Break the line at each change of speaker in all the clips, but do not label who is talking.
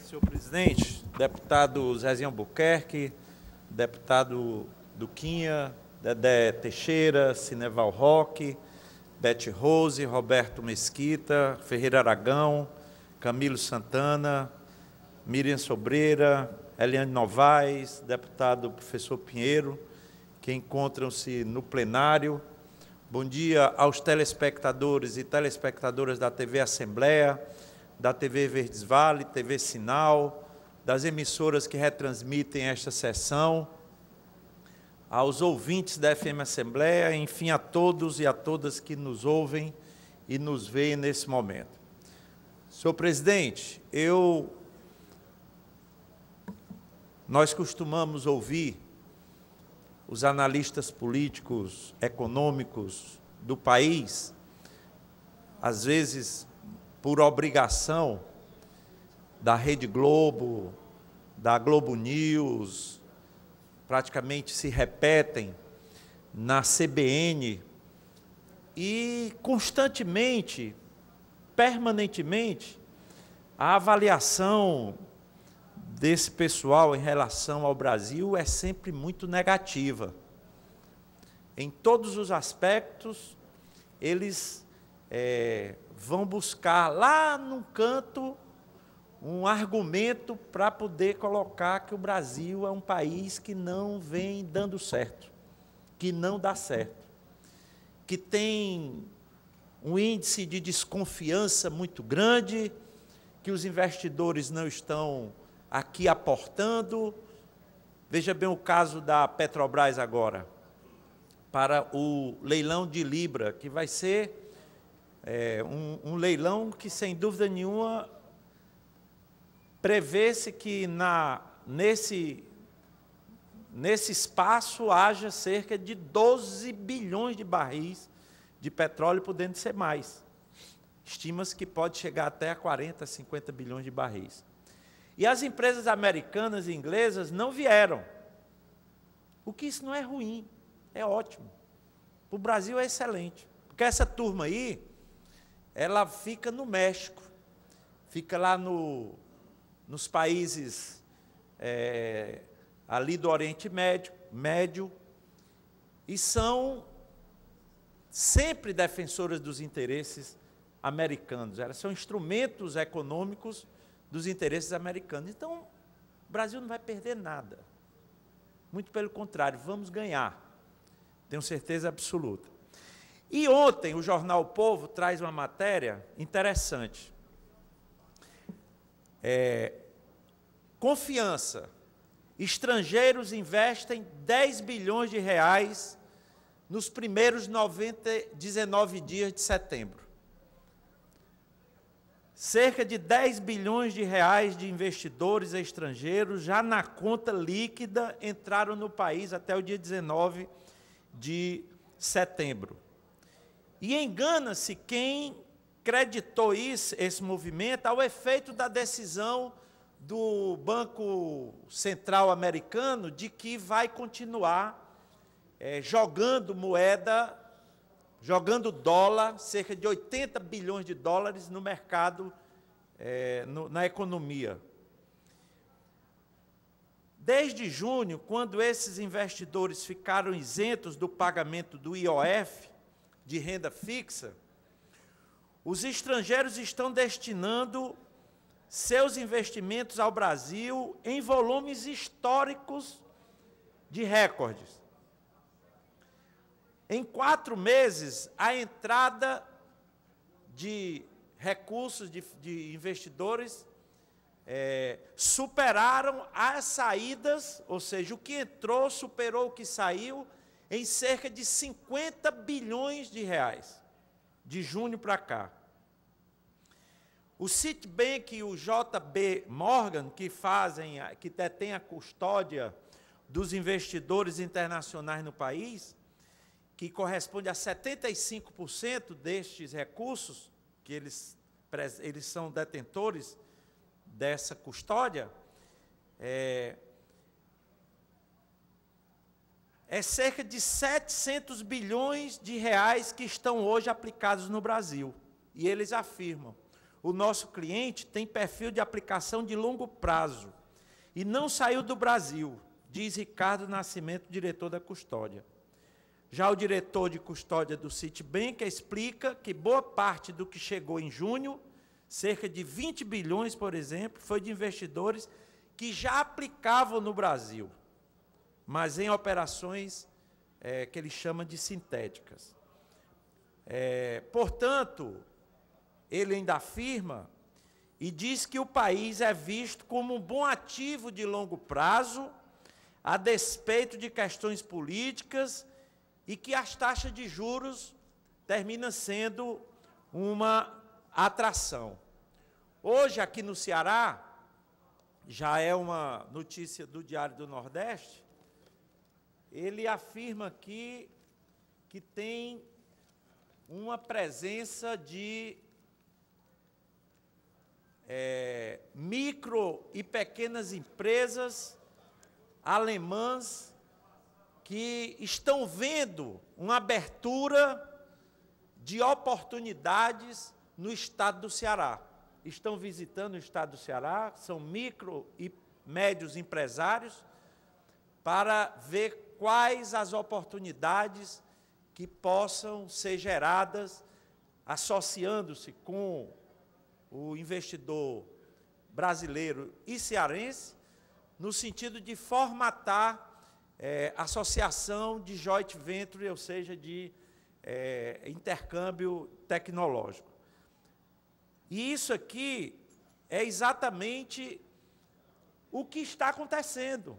senhor presidente, deputado Zezinho Albuquerque, deputado Duquinha, Dedé Teixeira, Cineval Roque, Bete Rose, Roberto Mesquita, Ferreira Aragão, Camilo Santana, Miriam Sobreira, Eliane Novaes, deputado professor Pinheiro, que encontram-se no plenário. Bom dia aos telespectadores e telespectadoras da TV Assembleia, da TV Verdes Vale, TV Sinal, das emissoras que retransmitem esta sessão, aos ouvintes da FM Assembleia, enfim, a todos e a todas que nos ouvem e nos veem nesse momento. Senhor presidente, nós costumamos ouvir os analistas políticos, econômicos do país, às vezes por obrigação da Rede Globo, da Globo News, praticamente se repetem na CBN e constantemente, permanentemente, a avaliação desse pessoal em relação ao Brasil é sempre muito negativa. Em todos os aspectos, eles vão buscar lá num canto um argumento para poder colocar que o Brasil é um país que não vem dando certo, que não dá certo, que tem um índice de desconfiança muito grande, que os investidores não estão aqui aportando. Veja bem o caso da Petrobras agora, para o leilão de Libra, que vai ser um leilão que, sem dúvida nenhuma, prevê-se que nesse espaço haja cerca de 12 bilhões de barris de petróleo, podendo ser mais. Estima-se que pode chegar até a 40, 50 bilhões de barris. E as empresas americanas e inglesas não vieram. O que isso não é ruim, é ótimo. Para o Brasil é excelente. Porque essa turma aí, ela fica no México, fica lá nos países ali do Oriente Médio, e são sempre defensoras dos interesses americanos. Elas são instrumentos econômicos dos interesses americanos. Então, o Brasil não vai perder nada. Muito pelo contrário, vamos ganhar. Tenho certeza absoluta. E ontem o jornal O Povo traz uma matéria interessante. Confiança. Estrangeiros investem 10 bilhões de reais nos primeiros 19 dias de setembro. Cerca de 10 bilhões de reais de investidores estrangeiros já na conta líquida entraram no país até o dia 19 de setembro. E engana-se quem creditou esse movimento ao efeito da decisão do Banco Central americano de que vai continuar jogando moeda, jogando dólar, cerca de 80 bilhões de dólares no mercado, na economia. Desde junho, quando esses investidores ficaram isentos do pagamento do IOF, de renda fixa, os estrangeiros estão destinando seus investimentos ao Brasil em volumes históricos de recordes. Em 4 meses, a entrada de recursos de investidores superaram as saídas, ou seja, o que entrou superou o que saiu em cerca de 50 bilhões de reais, de junho para cá. O Citibank e o JP Morgan, que detêm a custódia dos investidores internacionais no país, que corresponde a 75% destes recursos, que eles são detentores dessa custódia, é cerca de 700 bilhões de reais que estão hoje aplicados no Brasil. E eles afirmam, o nosso cliente tem perfil de aplicação de longo prazo e não saiu do Brasil, diz Ricardo Nascimento, diretor da custódia. Já o diretor de custódia do Citibank explica que boa parte do que chegou em junho, cerca de 20 bilhões, por exemplo, foi de investidores que já aplicavam no Brasil, mas em operações que ele chama de sintéticas. Portanto, ele ainda afirma e diz que o país é visto como um bom ativo de longo prazo, a despeito de questões políticas, e que as taxas de juros terminam sendo uma atração. Hoje, aqui no Ceará, já é uma notícia do Diário do Nordeste, ele afirma aqui que tem uma presença de micro e pequenas empresas alemãs que estão vendo uma abertura de oportunidades no estado do Ceará. Estão visitando o estado do Ceará, são micro e médios empresários, para ver quais as oportunidades que possam ser geradas associando-se com o investidor brasileiro e cearense, no sentido de formatar associação de joint venture, ou seja, de intercâmbio tecnológico. E isso aqui é exatamente o que está acontecendo.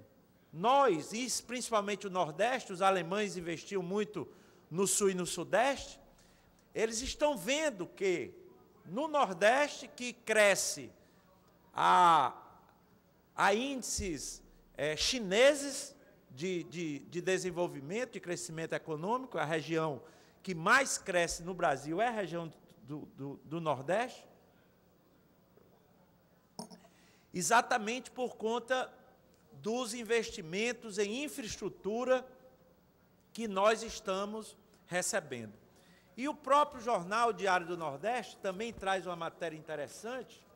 Nós, e principalmente o Nordeste, os alemães investiam muito no Sul e no Sudeste, eles estão vendo que no Nordeste, que cresce a índices chineses de desenvolvimento, de crescimento econômico, a região que mais cresce no Brasil é a região do Nordeste, exatamente por conta dos investimentos em infraestrutura que nós estamos recebendo. E o próprio jornal Diário do Nordeste também traz uma matéria interessante,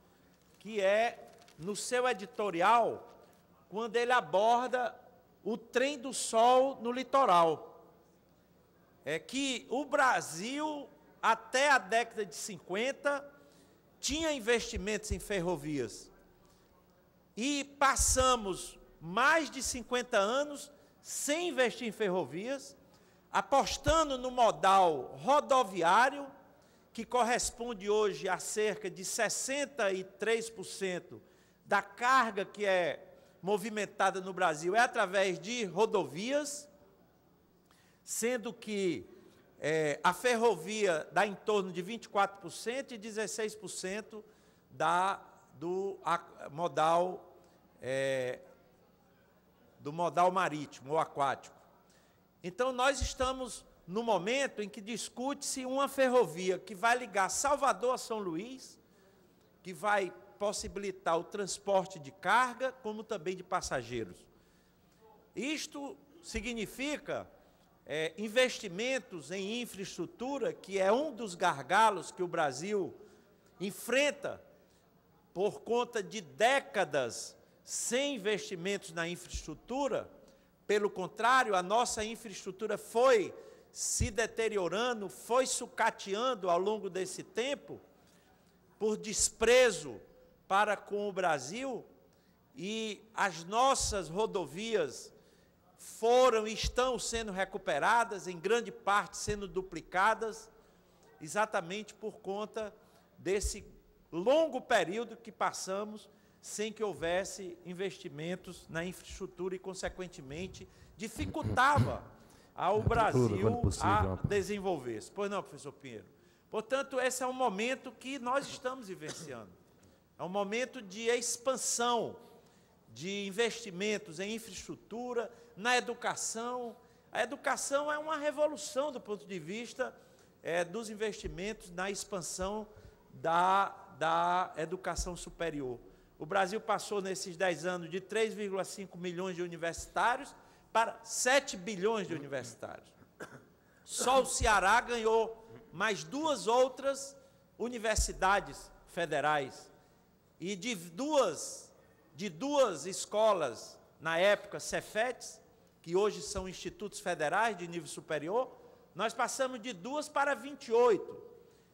que é, no seu editorial, quando ele aborda o trem do sol no litoral. É que o Brasil, até a década de 50, tinha investimentos em ferrovias. E passamos mais de 50 anos sem investir em ferrovias, apostando no modal rodoviário, que corresponde hoje a cerca de 63% da carga que é movimentada no Brasil é através de rodovias, sendo que a ferrovia dá em torno de 24% e 16% do modal marítimo ou aquático. Então, nós estamos no momento em que discute-se uma ferrovia que vai ligar Salvador a São Luís, que vai possibilitar o transporte de carga, como também de passageiros. Isto significa investimentos em infraestrutura, que é um dos gargalos que o Brasil enfrenta por conta de décadas sem investimentos na infraestrutura. Pelo contrário, a nossa infraestrutura foi se deteriorando, foi sucateando ao longo desse tempo, por desprezo para com o Brasil, e as nossas rodovias foram e estão sendo recuperadas, em grande parte sendo duplicadas, exatamente por conta desse longo período que passamos sem que houvesse investimentos na infraestrutura e, consequentemente, dificultava ao Brasil a desenvolver-se. Pois não, professor Pinheiro? Portanto, esse é um momento que nós estamos vivenciando. É um momento de expansão de investimentos em infraestrutura, na educação. A educação é uma revolução do ponto de vista dos investimentos na expansão da educação superior. O Brasil passou, nesses 10 anos, de 3,5 milhões de universitários para 7 bilhões de universitários. Só o Ceará ganhou mais 2 outras universidades federais e de duas escolas, na época, Cefetes, que hoje são institutos federais de nível superior, nós passamos de 2 para 28,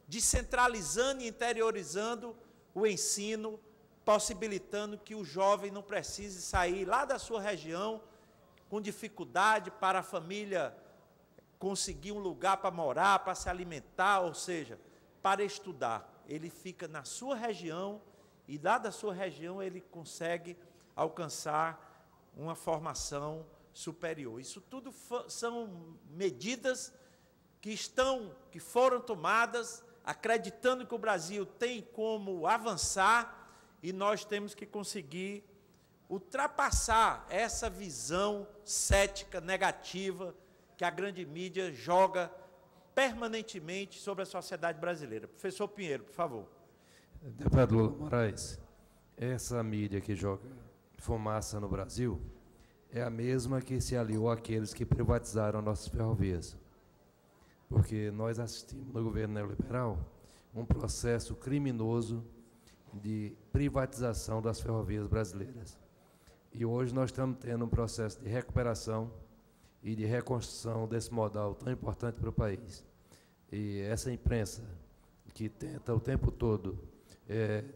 descentralizando e interiorizando o ensino, possibilitando que o jovem não precise sair lá da sua região com dificuldade para a família conseguir um lugar para morar, para se alimentar, ou seja, para estudar. Ele fica na sua região e lá da sua região ele consegue alcançar uma formação superior. Isso tudo são medidas que foram tomadas, acreditando que o Brasil tem como avançar e nós temos que conseguir ultrapassar essa visão cética, negativa, que a grande mídia joga permanentemente sobre a sociedade brasileira. Professor Pinheiro, por favor.
Deputado Lula Moraes, essa mídia que joga fumaça no Brasil é a mesma que se aliou àqueles que privatizaram nossas ferrovias. Porque nós assistimos no governo neoliberal um processo criminoso de privatização das ferrovias brasileiras. E hoje nós estamos tendo um processo de recuperação e de reconstrução desse modal tão importante para o país. E essa imprensa que tenta o tempo todo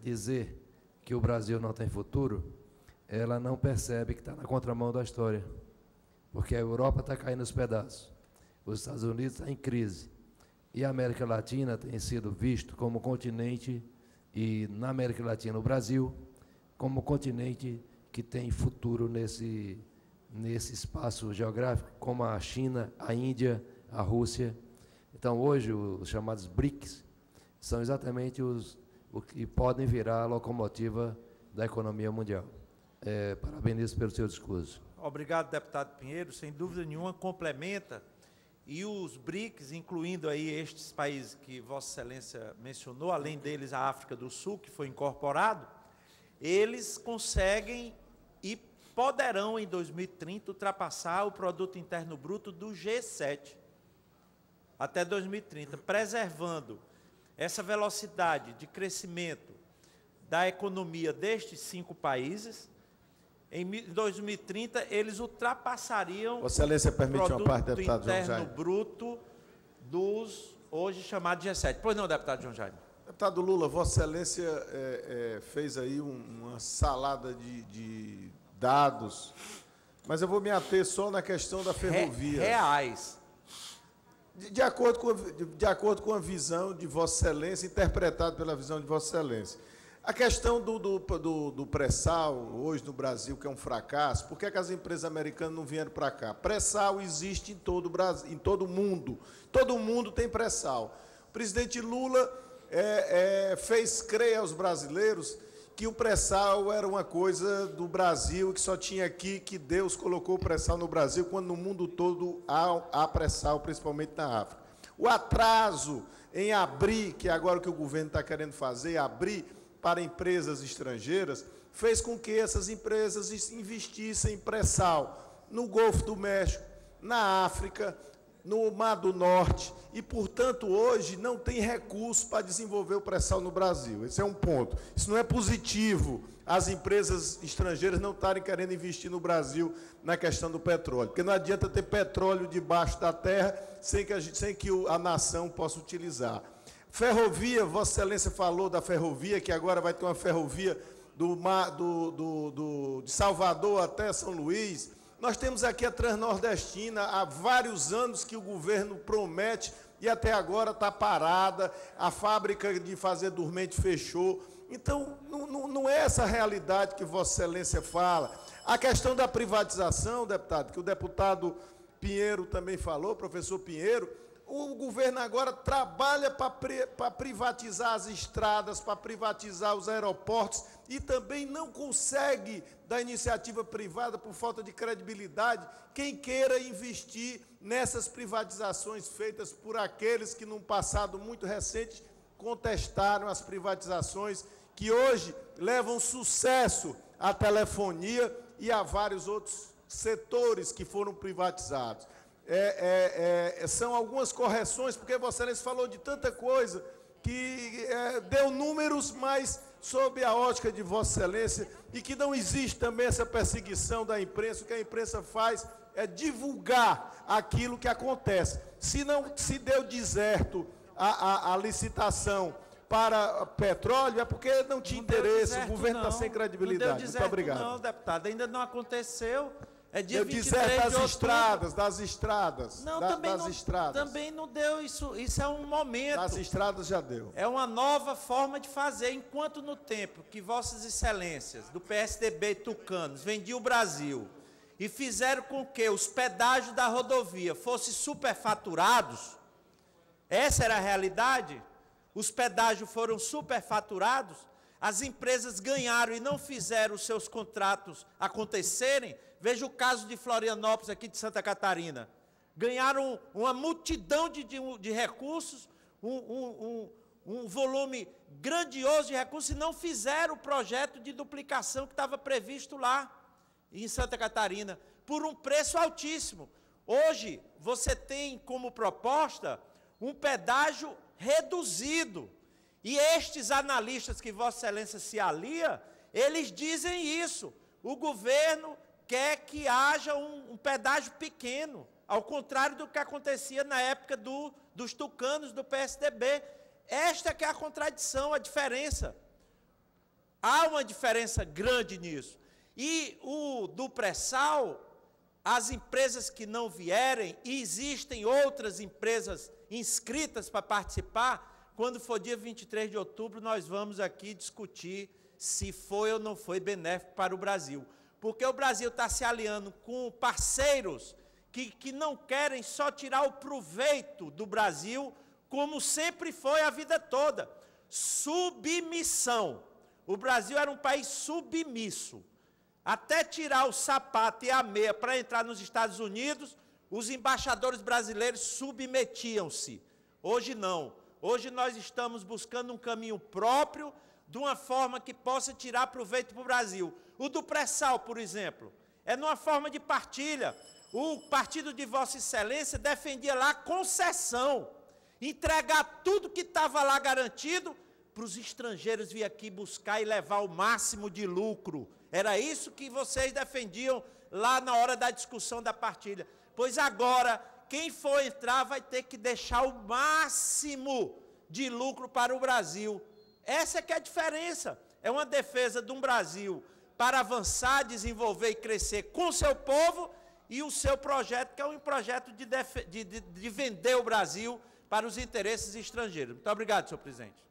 dizer que o Brasil não tem futuro, ela não percebe que está na contramão da história, porque a Europa está caindo aos pedaços, os Estados Unidos estão em crise, e a América Latina tem sido visto como continente, e na América Latina o Brasil, como continente que tem futuro nesse espaço geográfico, como a China, a Índia, a Rússia. Então, hoje, os chamados BRICS são exatamente os que podem virar a locomotiva da economia mundial. Parabenizo pelo seu discurso.
Obrigado, deputado Pinheiro. Sem dúvida nenhuma, complementa. E os BRICS, incluindo aí estes países que Vossa Excelência mencionou, além deles a África do Sul, que foi incorporado, eles conseguem e poderão, em 2030, ultrapassar o Produto Interno Bruto do G7, até 2030, preservando essa velocidade de crescimento da economia destes 5 países. Em 2030, eles ultrapassariam
Vossa Excelência permite uma parte, deputado João Jaime.
o Produto Interno Bruto dos hoje chamados G7. Pois não, deputado João Jaime.
Deputado Lula, Vossa Excelência fez aí uma salada de dados, mas eu vou me ater só na questão da ferrovia.
Reais.
De acordo com a visão de Vossa Excelência, interpretado pela visão de Vossa Excelência. A questão do pré-sal, hoje no Brasil, que é um fracasso, por que as empresas americanas não vieram para cá? Pré-sal existe em todo o Brasil, em todo o mundo. Todo mundo tem pré-sal. O presidente Lula fez crer aos brasileiros que o pré-sal era uma coisa do Brasil, que só tinha aqui, que Deus colocou o pré-sal no Brasil, quando no mundo todo há pré-sal, principalmente na África. O atraso em abrir, que é agora o que o governo está querendo fazer, abrir para empresas estrangeiras, fez com que essas empresas investissem em pré-sal no Golfo do México, na África, no Mar do Norte, e, portanto, hoje não tem recurso para desenvolver o pré-sal no Brasil. Esse é um ponto. Isso não é positivo, as empresas estrangeiras não estarem querendo investir no Brasil na questão do petróleo, porque não adianta ter petróleo debaixo da terra sem que a nação possa utilizar. Ferrovia, Vossa Excelência falou da ferrovia, que agora vai ter uma ferrovia de Salvador até São Luís. Nós temos aqui a Transnordestina, há vários anos que o governo promete e até agora está parada, a fábrica de fazer dormente fechou. Então, não é essa a realidade que Vossa Excelência fala. A questão da privatização, deputado, que o deputado Pinheiro também falou, professor Pinheiro, o governo agora trabalha para privatizar as estradas, para privatizar os aeroportos e também não consegue, da iniciativa privada, por falta de credibilidade, quem queira investir nessas privatizações feitas por aqueles que, num passado muito recente, contestaram as privatizações que hoje levam sucesso à telefonia e a vários outros setores que foram privatizados. São algumas correções, porque Vossa Excelência falou de tanta coisa que deu números, mas sob a ótica de Vossa Excelência, e que não existe também essa perseguição da imprensa. O que a imprensa faz é divulgar aquilo que acontece. Se não se deu deserto a licitação para petróleo, é porque não tinha interesse, o governo está sem credibilidade.
Não deu deserto,
muito obrigado.
Não, deputado, ainda não aconteceu. É dia
deu
23
deserto
de outubro.
das estradas.
Não, também não deu isso. Isso é um momento.
Das estradas já deu.
É uma nova forma de fazer. Enquanto no tempo que Vossas Excelências do PSDB tucanos vendiam o Brasil e fizeram com que os pedágios da rodovia fossem superfaturados, essa era a realidade. Os pedágios foram superfaturados, as empresas ganharam e não fizeram os seus contratos acontecerem. Veja o caso de Florianópolis, aqui de Santa Catarina. Ganharam uma multidão de recursos, um volume grandioso de recursos, e não fizeram o projeto de duplicação que estava previsto lá em Santa Catarina, por um preço altíssimo. Hoje, você tem como proposta um pedágio reduzido. E estes analistas que Vossa Excelência se alia, eles dizem isso. O governo quer que haja um pedágio pequeno, ao contrário do que acontecia na época dos tucanos, do PSDB. Esta que é a contradição, a diferença. Há uma diferença grande nisso. E o do pré-sal, as empresas que não vierem, e existem outras empresas inscritas para participar, quando for dia 23 de outubro, nós vamos aqui discutir se foi ou não foi benéfico para o Brasil. Porque o Brasil está se aliando com parceiros que não querem só tirar o proveito do Brasil, como sempre foi a vida toda. Submissão. O Brasil era um país submisso. Até tirar o sapato e a meia para entrar nos Estados Unidos, os embaixadores brasileiros submetiam-se. Hoje não. Hoje nós estamos buscando um caminho próprio, de uma forma que possa tirar proveito para o Brasil. O do pré-sal, por exemplo, é numa forma de partilha. O partido de Vossa Excelência defendia lá concessão, entregar tudo que estava lá garantido para os estrangeiros vir aqui buscar e levar o máximo de lucro. Era isso que vocês defendiam lá na hora da discussão da partilha. Pois agora, quem for entrar vai ter que deixar o máximo de lucro para o Brasil. Essa é que é a diferença. É uma defesa de um Brasil para avançar, desenvolver e crescer com seu povo, e o seu projeto, que é um projeto de vender o Brasil para os interesses estrangeiros. Muito obrigado, senhor presidente.